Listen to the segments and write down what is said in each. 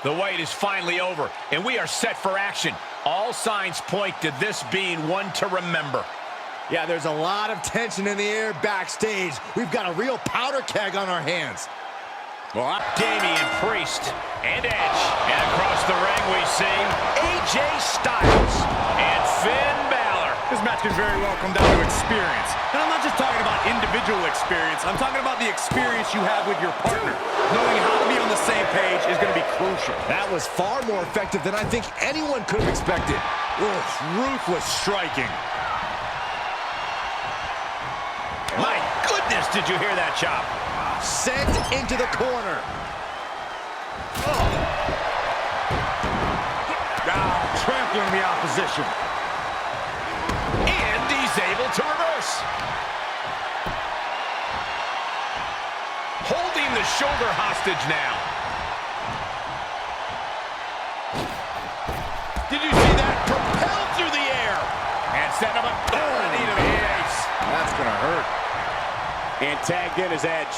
The wait is finally over, and we are set for action. All signs point to this being one to remember. Yeah, there's a lot of tension in the air backstage. We've got a real powder keg on our hands. Well, Damian Priest and Edge. And across the ring we see AJ Styles and Finn Balor. This match can very well come down to experience. And I'm not just talking about individual experience. I'm talking about the experience you have with your partner. Knowing how to be on the same page is going to be crucial. That was far more effective than I think anyone could have expected. Oof, ruthless striking. My goodness, did you hear that chop? Sent into the corner. Trampling the opposition. And he's able to reverse. Holding the shoulder hostage now. Did you see that? Propelled through the air. And set him up. Oh, the knee to the face. That's going to hurt. And tagged in his Edge.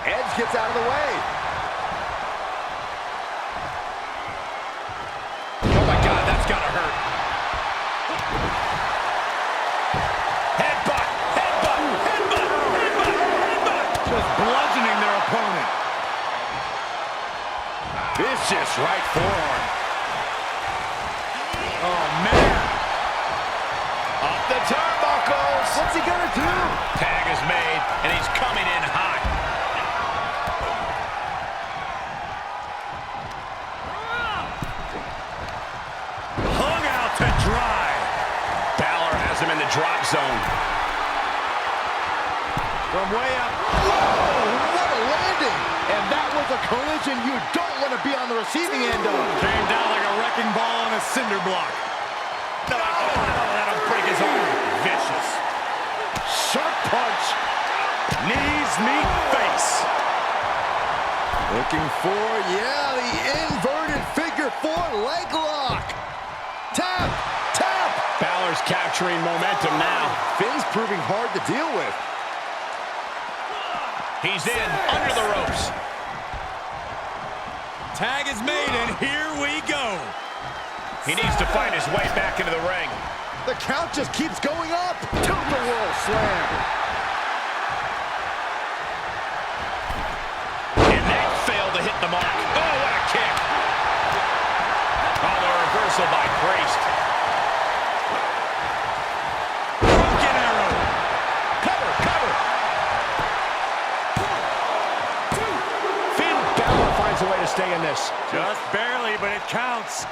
Edge gets out of the way. Oh my God, that's gotta hurt. Headbutt, headbutt, headbutt, headbutt, headbutt. Just bludgeoning their opponent. Vicious right forearm. Oh, man. Up the turnbuckles. What's he gonna do? Tag is made, and he's coming in hot. Hung out to dry. Balor has him in the drop zone. From way up. Whoa, what a landing! And that was a collision you don't want to be on the receiving end of. Came down like a wrecking ball on a cinder block. No, that'll break his arm. Vicious. Sharp punch. Knees meet face. Looking for, yeah, the inverted figure four leg lock. Tap, tap. Balor's capturing momentum now. Finn's proving hard to deal with. He's in, under the ropes. Tag is made, and here we go. He needs to find his way back into the ring. The count just keeps going up. Tilt-a-whirl slam. And that failed to hit the mark. Oh, what a kick. Oh, the reversal by Priest. Broken arrow. Cover, cover. Finn Balor finds a way to stay in this. Just barely, but it counts.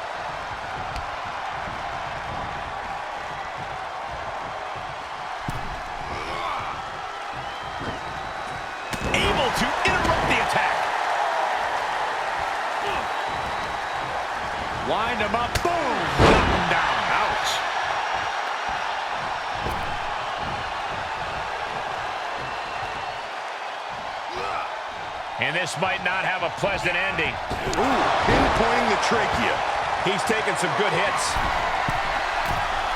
Able to interrupt the attack. Wind him up. Boom. Knock him down. Ouch. And this might not have a pleasant ending. Ooh, pinpointing the trachea. He's taking some good hits.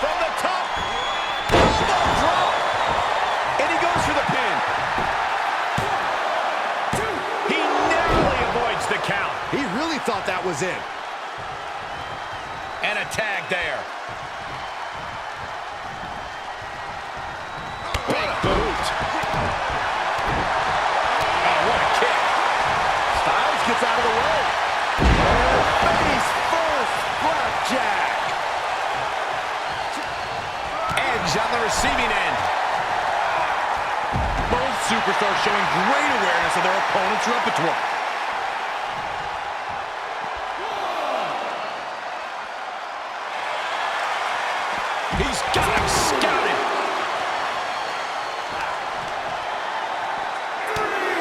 From the top. Elbow drop. And he goes for the pin. He narrowly avoids the count. He really thought that was it. And a tag there. Big boot. Oh, what a kick. Styles gets out of the way. Face first, flapjack. Edge on the receiving end. Both superstars showing great awareness of their opponent's repertoire. He's got him scouted.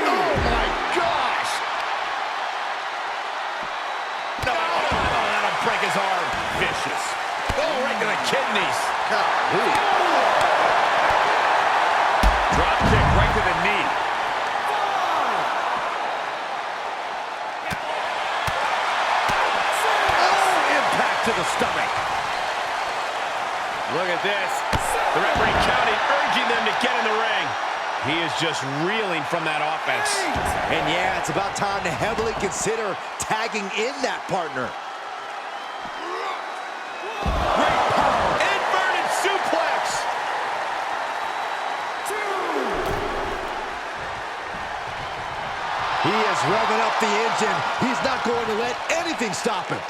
Oh my gosh! No, that'll break his arm. Vicious. Oh, right to the kidneys. Drop kick right to the knee. Oh, impact to the stomach. Look at this. The referee counting, urging them to get in the ring. He is just reeling from that offense. And yeah, it's about time to heavily consider tagging in that partner. Great power. Inverted suplex. He is revving up the engine. He's not going to let anything stop him.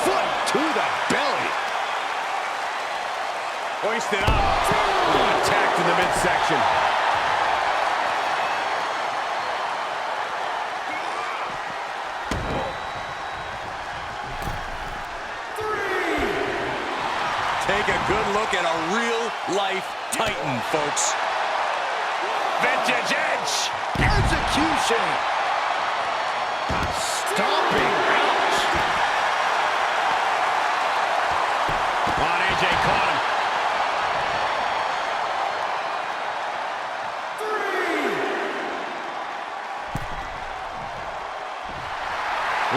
Foot to the belly. Hoisted up. Attacked in the midsection. Take a good look at a real-life Titan, folks. Vintage edge. Execution. Stomping. Ouch. Come on, AJ caught him.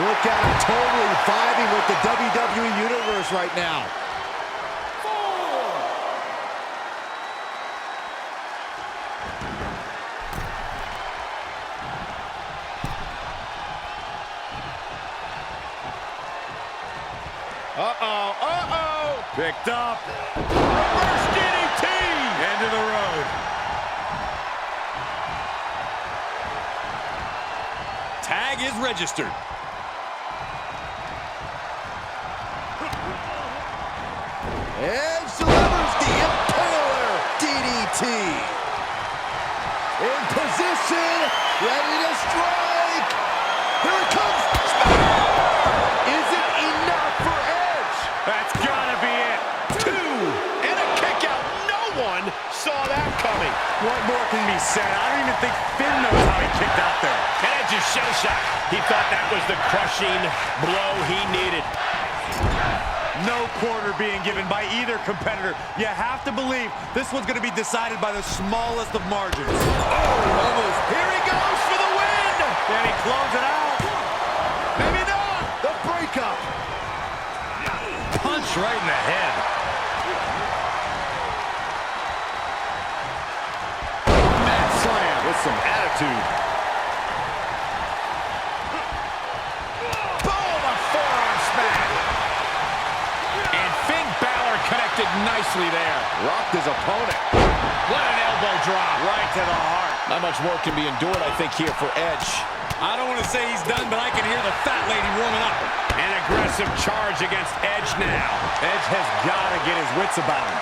Look at him totally vibing with the WWE Universe right now. Picked up. Reverse DDT. End of the road. Tag is registered. Edge delivers the Impaler DDT. In position, ready to strike. Here it comes. Is it enough for Edge? That's gotta be it. 2 and a kick out. No one saw that coming. What more can be said? I don't even think Finn knows how he kicked out there. And Edge is shell-shocked. He thought that was the crushing blow he needed. No quarter being given by either competitor. You have to believe this one's going to be decided by the smallest of margins. Oh, almost. Here he goes for the win. Can he close it out? Maybe not. The breakup. Punch right in the head. Mat slam with some attitude. Boom, a forearm smack. And Finn Balor connected nicely there. Rocked his opponent. What an elbow drop. Right to the heart. Not much more can be endured, I think, here for Edge. I don't want to say he's done, but I can hear the fat lady warming up. An aggressive charge against Edge now. Edge has got to get his wits about him.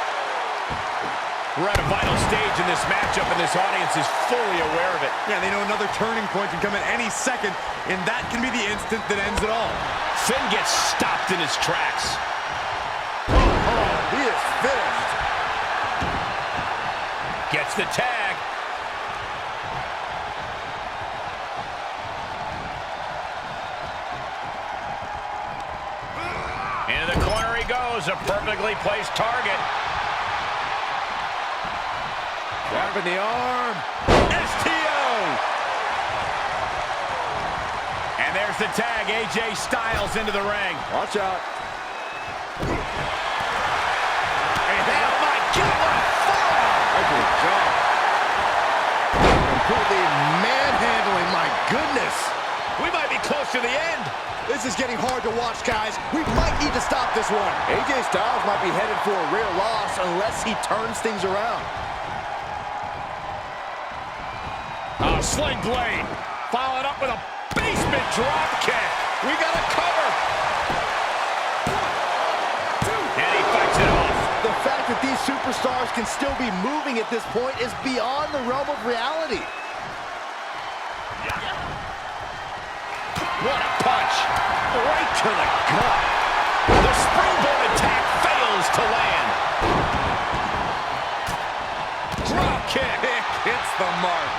We're at a vital stage in this matchup, and this audience is fully aware of it. Yeah, they know another turning point can come at any second, and that can be the instant that ends it all. Finn gets stopped in his tracks. Oh, he is finished. Gets the tag. Into the corner he goes, a perfectly placed target. Grabbing the arm. STO! And there's the tag, AJ Styles into the ring. Watch out. Oh my God, what a forearm! Ugly job. Completely manhandling, my goodness. We might be close to the end. This is getting hard to watch, guys. We might need to stop this one. AJ Styles might be headed for a rear loss unless he turns things around. Oh, sling blade. Followed up with a basement drop kick. We got a cover. And he fights it off. The fact that these superstars can still be moving at this point is beyond the realm of reality. What a punch. Right to the gut. The springboard attack fails to land. Drop kick. Hits the mark.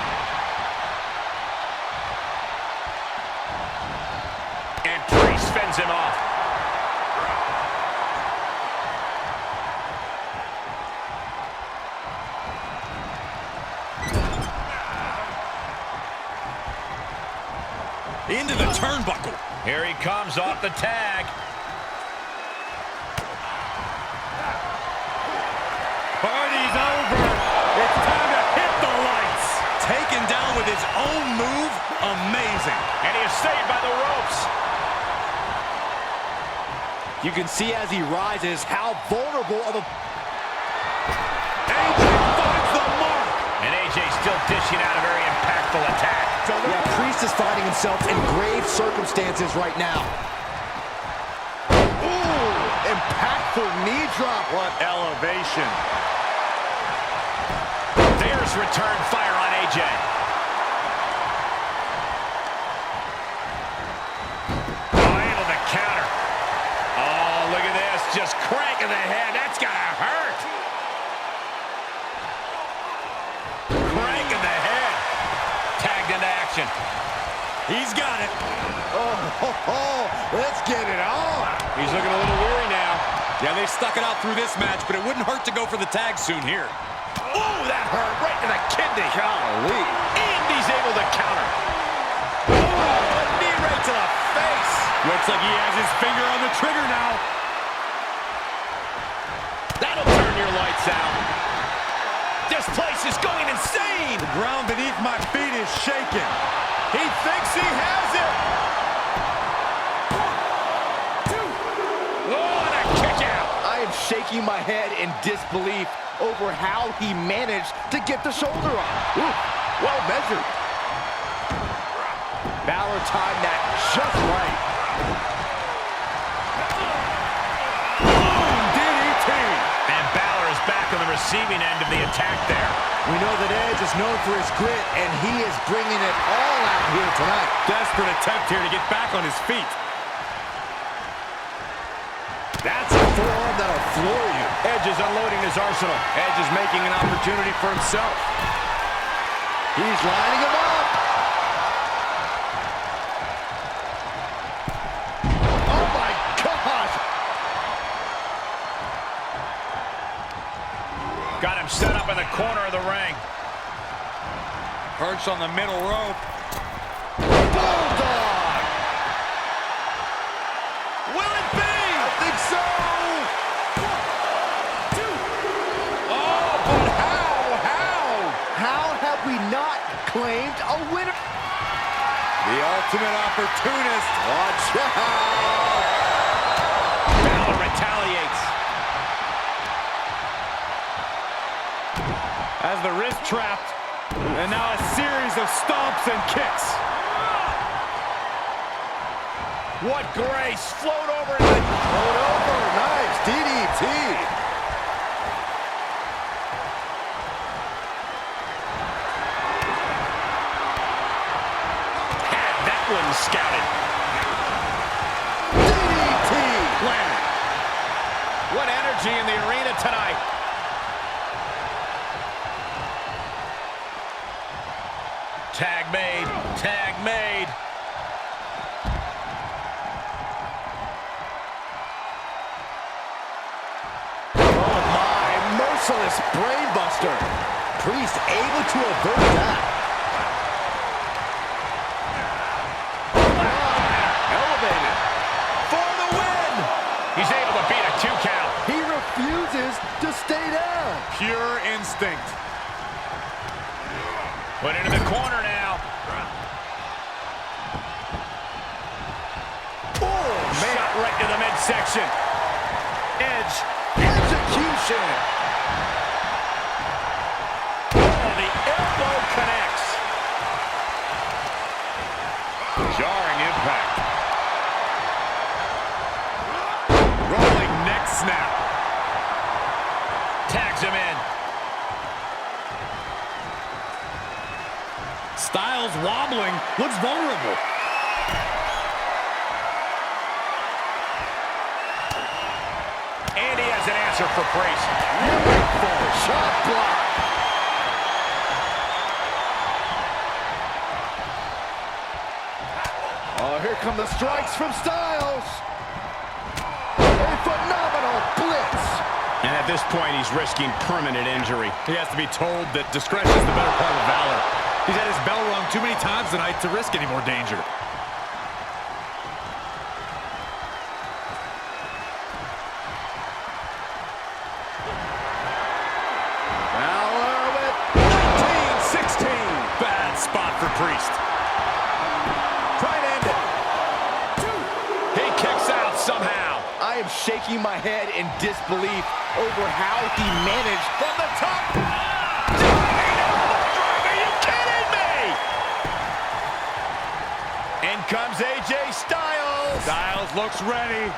And Priest fends him off. turnbuckle. Here he comes off the tag. Party's over. It's time to hit the lights. Taken down with his own move. Amazing. And he is saved by the ropes. You can see as he rises how vulnerable of a... AJ finds the mark. And AJ still dishing out a very impactful attack. Yeah, Priest is finding himself in grave circumstances right now. Ooh, impactful knee drop. What elevation. There's return fire on AJ. Oh, able to counter. Oh, look at this. Just cranking the head. That's gotta hurt. Cranking the head. Tagged into action. He's got it. Let's get it on. He's looking a little weary now. Yeah, they stuck it out through this match, but it wouldn't hurt to go for the tag soon here. Oh, that hurt right to the kidney. Golly. And he's able to counter. Oh, a knee right to the face. Looks like he has his finger on the trigger now. That'll turn your lights out. This place is going insane. The ground beneath my feet is shaking. He thinks he has it. 1, 2. Oh, and a kick out. I am shaking my head in disbelief over how he managed to get the shoulder on. Ooh, well measured. Balor timed that just right. Boom, DDT. And Balor is back on the receiving end of the attack there. We know that Edge is known for his grit, and he is bringing it all out here tonight. Desperate attempt here to get back on his feet. That's a forearm that'll floor you. Edge is unloading his arsenal. Edge is making an opportunity for himself. He's lining him up. Oh, my gosh. Got him set up in the corner of the ring. Perched on the middle rope. Bulldog. Will it be? I think so. 1, 2. Oh, but how? How have we not claimed a winner? The ultimate opportunist. Watch out. Balor retaliates. Has the wrist trapped. And now a series of stomps and kicks. What grace. Float over. Nice DDT. Had that one scouted. DDT. Planted. What energy in the arena tonight. Tag made. Tag made. Oh my, merciless brainbuster. Priest able to avert that. Elevated. For the win. He's able to beat a 2 count. He refuses to stay down. Pure instinct. Put into the corner now. Oh, man. Shot right to the midsection. Edge. Execution. Oh, the elbow connects. Jarring impact. Rolling neck snap. Tags him in. Styles wobbling. Looks vulnerable. And he has an answer for Priest. Beautiful shot block. Oh, here come the strikes from Styles. A phenomenal blitz. And at this point, he's risking permanent injury. He has to be told that discretion is the better part of valor. He's had his bell rung too many times tonight to risk any more danger. for Priest. Try and end it. He kicks out somehow. I am shaking my head in disbelief over how he managed from the top. Diving elbow drop. Are you kidding me? In comes AJ Styles. Styles looks ready.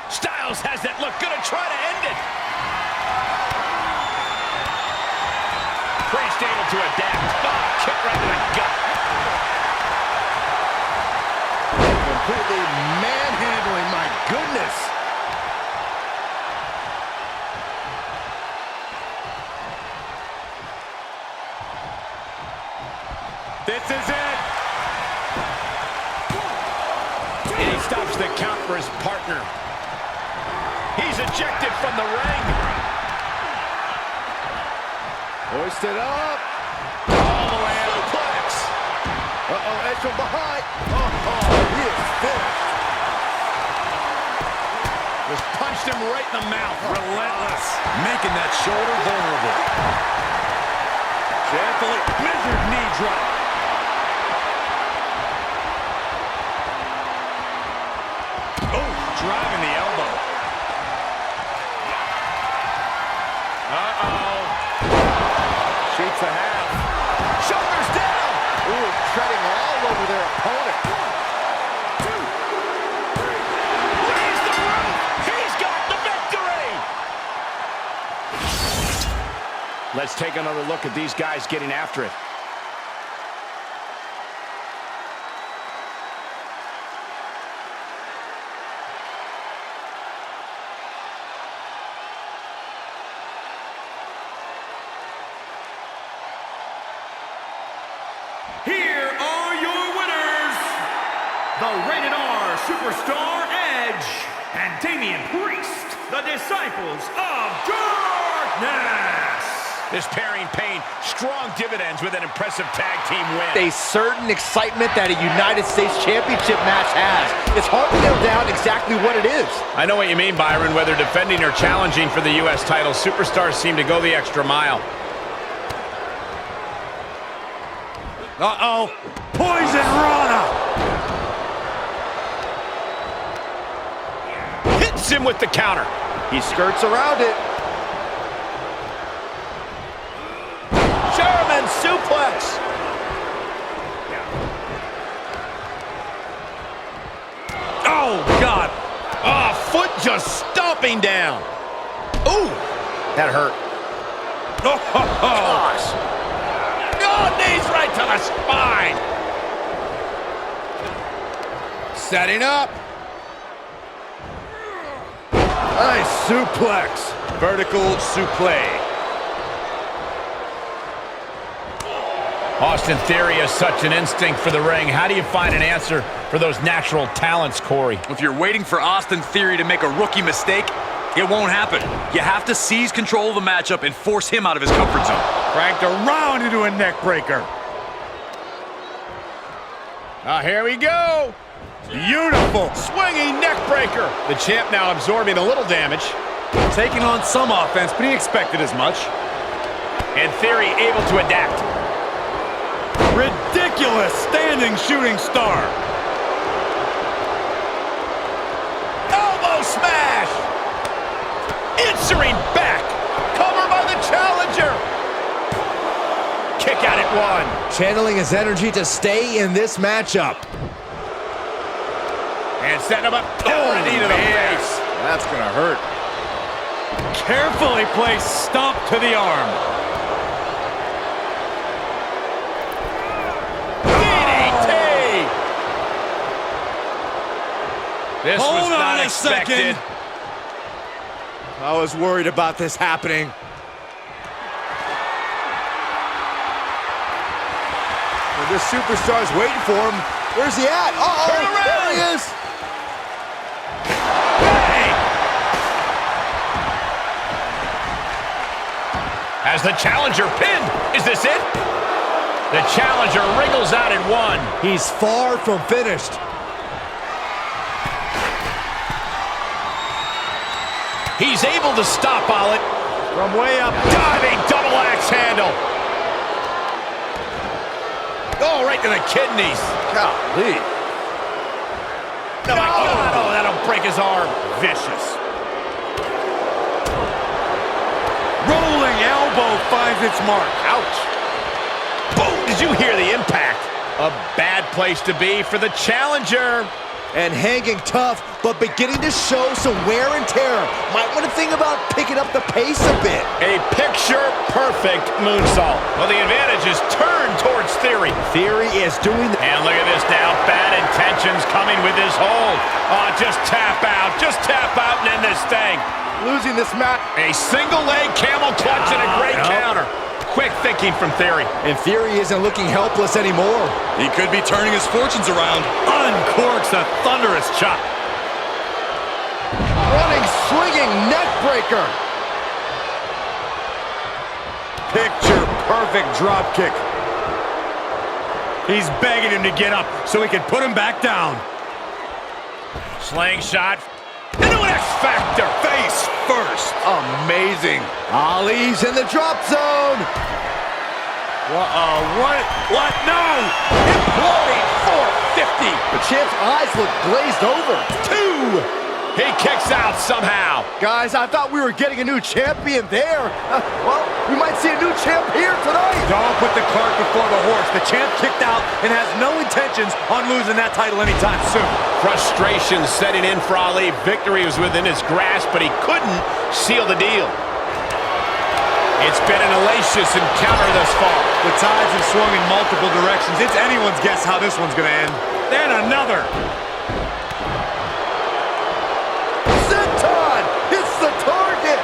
Styles has that look, gonna try to end it. Priest able to adapt. Oh, kick right to the gut. Completely manhandling, my goodness. This is it. And he stops the count for his partner. He's ejected from the ring. Hoisted up. All the way out. Suplex. Uh-oh, edge from behind. Oh, he is finished. Just punched him right in the mouth. Relentless. Making that shoulder vulnerable. Gently measured knee drop. Oh, driving the elbow. Uh-oh. Shoots a half. Shoulders down. Ooh, treading all over their opponent. Raise the roof. He's got the victory. Let's take another look at these guys getting after it. Here are your winners, the Rated R Superstar Edge and Damian Priest, the Disciples of Darkness. This pairing paid strong dividends with an impressive tag team win. A certain excitement that a United States Championship match has. It's hard to nail down exactly what it is. I know what you mean, Byron. Whether defending or challenging for the U.S. title, superstars seem to go the extra mile. Uh-oh. Poison Rana. Hits him with the counter. He skirts around it. German suplex. Oh, God. Oh, foot just stomping down. Ooh, that hurt. Oh, Gosh. Oh, knees right to the spine. Setting up. Nice suplex. vertical suplex. Austin Theory has such an instinct for the ring. How do you find an answer for those natural talents, Corey? If you're waiting for Austin Theory to make a rookie mistake, it won't happen. You have to seize control of the matchup and force him out of his comfort zone. Cranked around into a neck breaker. Here we go. Beautiful. Swinging neck breaker. The champ now absorbing a little damage. Taking on some offense, but he expected as much. And Theory able to adapt. Ridiculous standing shooting star. Elbow smash. Answering back. Cover by the challenger. Kick out at one. Channeling his energy to stay in this matchup. And setting him up. Oh, knee to the face. That's gonna hurt. Carefully placed stomp to the arm. DDT. This was Hold not on a expected. second. I was worried about this happening. And this superstar's waiting for him. Where's he at? Uh-oh, Turn around. there he is. Hey! As the challenger pinned. Is this it? The challenger wriggles out at one. He's far from finished. He's able to stop Ollet. From way up. Diving double axe handle. Oh, right to the kidneys. Golly. Oh, my God. Oh, that'll break his arm. Vicious. Rolling elbow finds its mark. Ouch. Boom. Did you hear the impact? A bad place to be for the challenger. And hanging tough, but beginning to show some wear and tear. Might want to think about picking up the pace a bit. A picture-perfect moonsault. Well, the advantage is turned towards Theory. Theory is doing the... And look at this now. Bad intentions coming with his hold. Oh, just tap out. Just tap out and end this thing. Losing this match. A single leg camel clutch and a great counter. Quick thinking from Theory. And Theory isn't looking helpless anymore. He could be turning his fortunes around. Uncorks a thunderous chop. Running, swinging neck breaker. Picture perfect drop kick. He's begging him to get up so he can put him back down. Slingshot. Into an X-Factor. Face first. Amazing. Ali's in the drop zone. What? No! Imploding 450. The champ's eyes look glazed over. 2. He kicks out somehow. Guys, I thought we were getting a new champion there. Well, we might see a new champ here tonight. Don't put the cart before the horse. The champ kicked out and has no intentions on losing that title anytime soon. Frustration setting in for Ali. Victory was within his grasp, but he couldn't seal the deal. It's been an hellacious encounter thus far. The tides have swung in multiple directions. It's anyone's guess how this one's gonna end. Then another. Senton hits the target.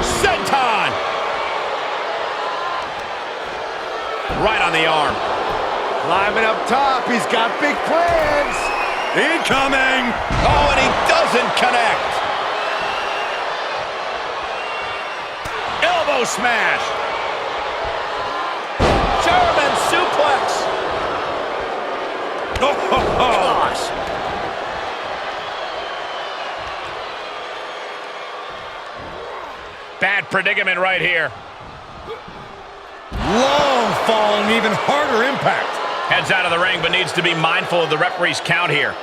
Senton! Right on the arm. Climbing up top, he's got big plans. Incoming! Oh, and he doesn't connect. Elbow smash. German suplex. Oh. Gosh. Bad predicament right here. Long fall and even harder impact. Heads out of the ring, but needs to be mindful of the referee's count here.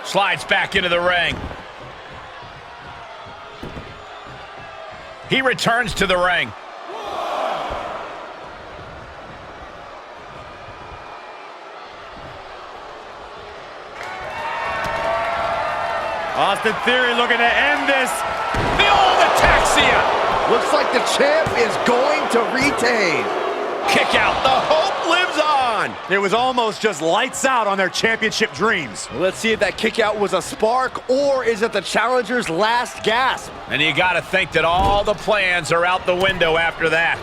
Slides back into the ring. He returns to the ring. Austin Theory looking to end this. The old ataxia. Looks like the champ is going to retain. Kick out. The hope lives on. It was almost just lights out on their championship dreams. Let's see if that kick out was a spark or is it the challenger's last gasp. And you got to think that all the plans are out the window after that.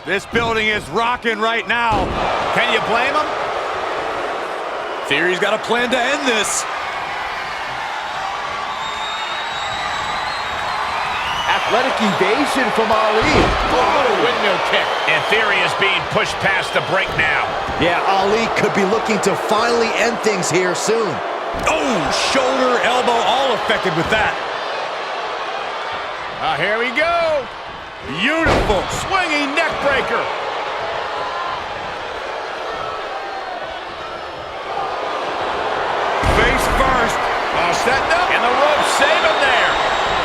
This building is rocking right now. Can you blame him? Theory's got a plan to end this. Athletic evasion from Ali. Oh, windmill kick. And Theory is being pushed past the break now. Yeah, Ali could be looking to finally end things here soon. Oh, shoulder, elbow, all affected with that. Here we go. Beautiful. Swinging neck breaker. Face first. Oh, setting up. And the rope save him there.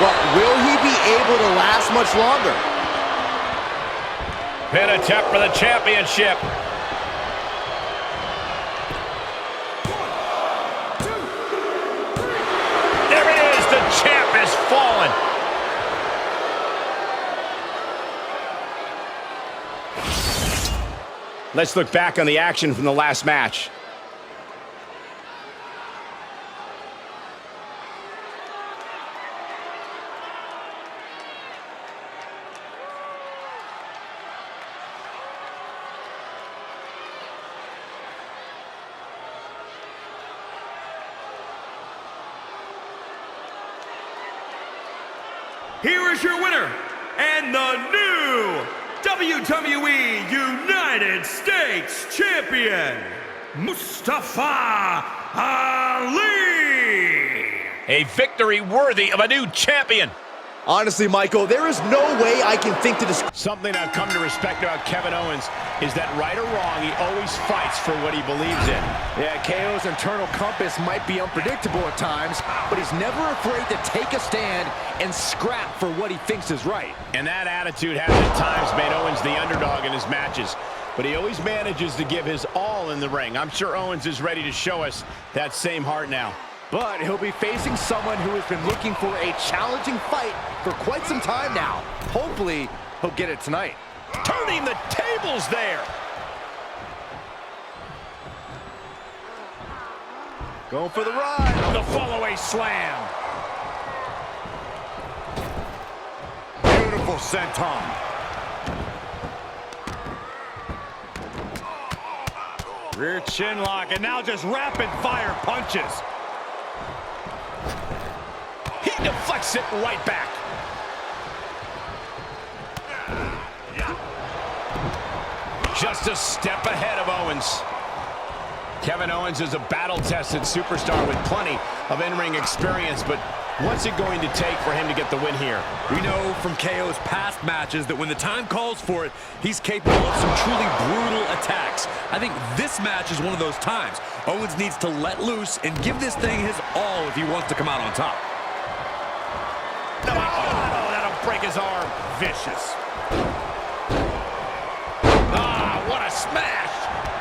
But will he be able to last much longer? Pin attempt for the championship. There it is. The champ has fallen. Let's look back on the action from the last match. Here is your winner, and the new WWE United States Champion, Mustafa Ali! A victory worthy of a new champion. Honestly, Michael, there is no way I can think to describe. Something I've come to respect about Kevin Owens is that right or wrong, he always fights for what he believes in. Yeah, KO's internal compass might be unpredictable at times, but he's never afraid to take a stand and scrap for what he thinks is right. And that attitude has at times made Owens the underdog in his matches, but he always manages to give his all in the ring. I'm sure Owens is ready to show us that same heart now. But he'll be facing someone who has been looking for a challenging fight for quite some time now. Hopefully, he'll get it tonight. Turning the tables there. Going for the ride. The fall-away slam. Beautiful senton. Rear chin lock, and now just rapid-fire punches. He deflects it right back. Just a step ahead of Owens. Kevin Owens is a battle-tested superstar with plenty of in-ring experience, but what's it going to take for him to get the win here? We know from KO's past matches that when the time calls for it, he's capable of some truly brutal attacks. I think this match is one of those times. Owens needs to let loose and give this thing his all if he wants to come out on top. Oh, that'll break his arm. Vicious. Ah, what a smash!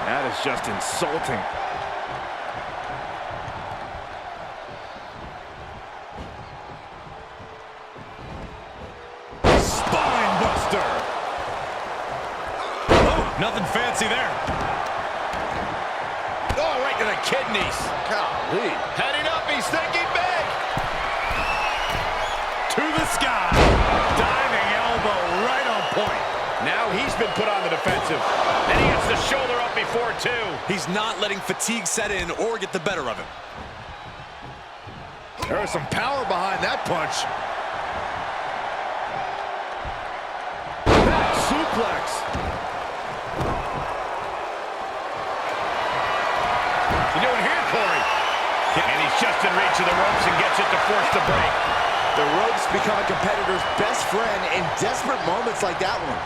That is just insulting. Spine buster. Oh, nothing fancy there. Oh, right to the kidneys. Golly. Heading up, he's thinking big. To the sky. Diving elbow right on point. Now he's been put on the defensive. And he gets the shoulder up before, too. He's not letting fatigue set in or get the better of him. There is some power behind that punch. Back suplex. You doing here, Corey? And he's just in reach of the ropes and gets it to force the break. The ropes become a competitor's best friend in desperate moments like that one.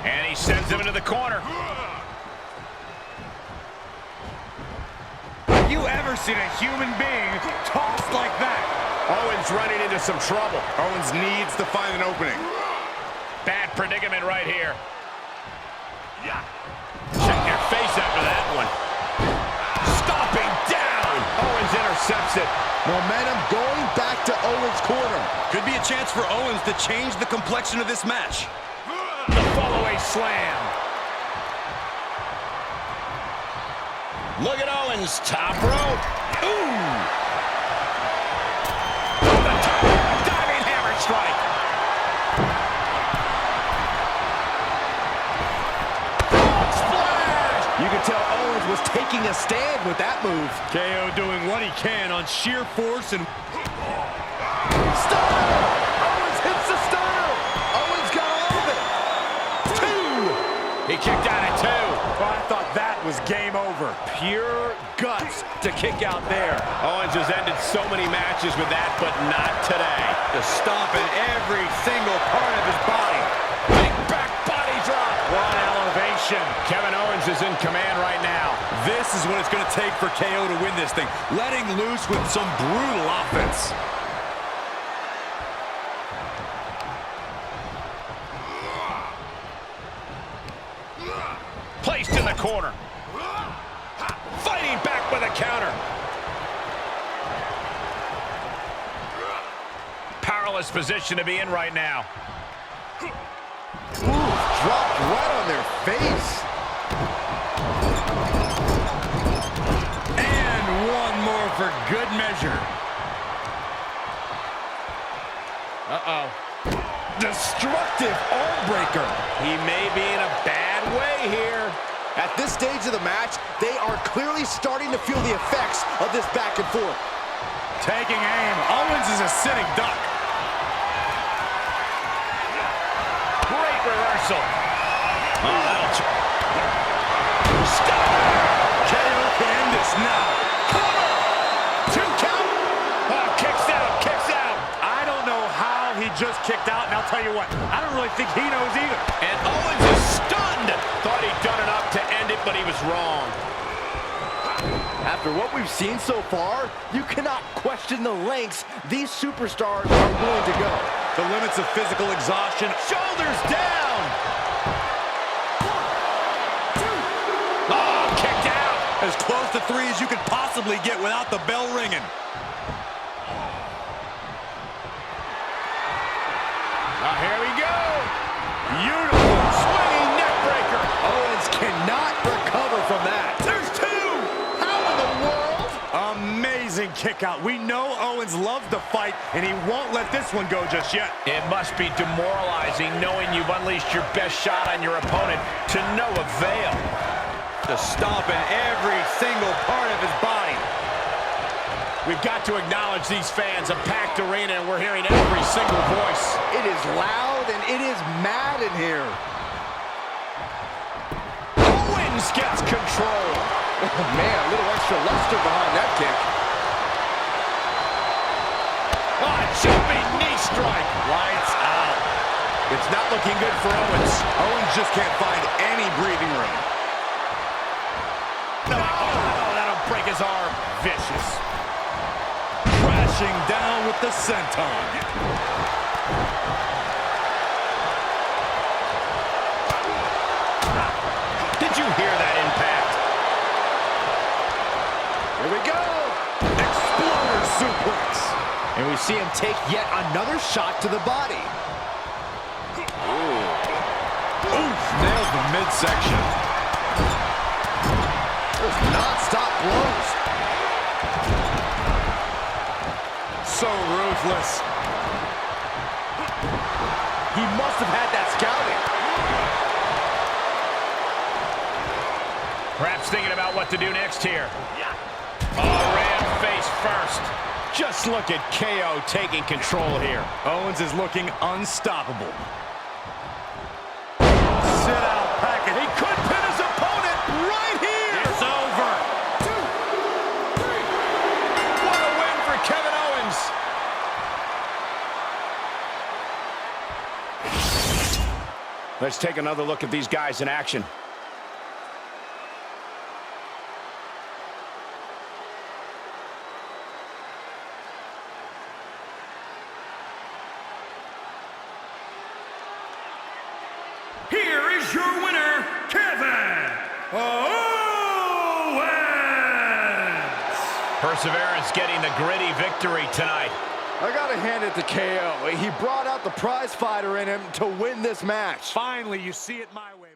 And he sends him into the corner. Have you ever seen a human being tossed like that? Owens running into some trouble. Owens needs to find an opening. Bad predicament right here. Check your face after that one. Stomping down. Owens intercepts it. Momentum going back to Owens' corner. Could be a chance for Owens to change the complexion of this match. The fall-away slam. Look at Owens, top rope. Ooh! The top, diving hammer strike. Frog splash! You can tell Owens was taking a stand with that move. KO doing what he can on sheer force and... Stunner! Owens hits the stunner! Owens got all of it! He kicked out at 2. Oh, I thought that was game over. Pure guts to kick out there. Owens has ended so many matches with that, but not today. Just stomping every single part of his body. Big back body drop. What elevation. Kevin Owens is in command right now. This is what it's going to take for KO to win this thing. Letting loose with some brutal offense. Placed in the corner. Fighting back with a counter. Powerless position to be in right now. Ooh, dropped right on their face. And one more for good measure. Uh-oh. Destructive arm breaker. He may be in a bad way here. At this stage of the match, they are clearly starting to feel the effects of this back and forth. Taking aim. Owens is a sitting duck. Great reversal. Stop! KO can end this now. Cover! 2 count. Oh, kicks out, kicks out. I don't know how just kicked out, and I'll tell you what, I don't really think he knows either. And Owens is stunned. Thought he'd done enough to end it, but he was wrong. After what we've seen so far, you cannot question the lengths these superstars are willing to go. The limits of physical exhaustion. Shoulders down. Oh, kicked out. As close to 3 as you could possibly get without the bell ringing. Here we go. Beautiful swinging neck breaker. Owens cannot recover from that. There's 2. How in the world? Amazing kick out. We know Owens loves to fight, and he won't let this one go just yet. It must be demoralizing knowing you've unleashed your best shot on your opponent to no avail. Just stomping every single part of his body. We've got to acknowledge these fans, a packed arena, and we're hearing every single voice. It is loud and it is mad in here. Owens gets control. Oh, man, a little extra luster behind that kick. Oh, jumping knee strike. Lights out. It's not looking good for Owens. Owens just can't find any breathing room. Oh, that'll break his arm. Vicious. Crashing down with the senton. Did you hear that impact? Here we go. Exploder suplex. And we see him take yet another shot to the body. Oof, nails the midsection. There's non-stop blows. So ruthless. He must have had that scouting. Perhaps thinking about what to do next here. Oh, ran face first. Just look at KO taking control here. Owens is looking unstoppable. Sit out package. He could pin his opponent right here. It's over. 2, 3. What a win for Kevin Owens. Let's take another look at these guys in action. Here is your winner, Kevin Owens! Perseverance getting the gritty victory tonight. I gotta hand it to KO. He brought out the prize fighter in him to win this match. Finally, you see it my way.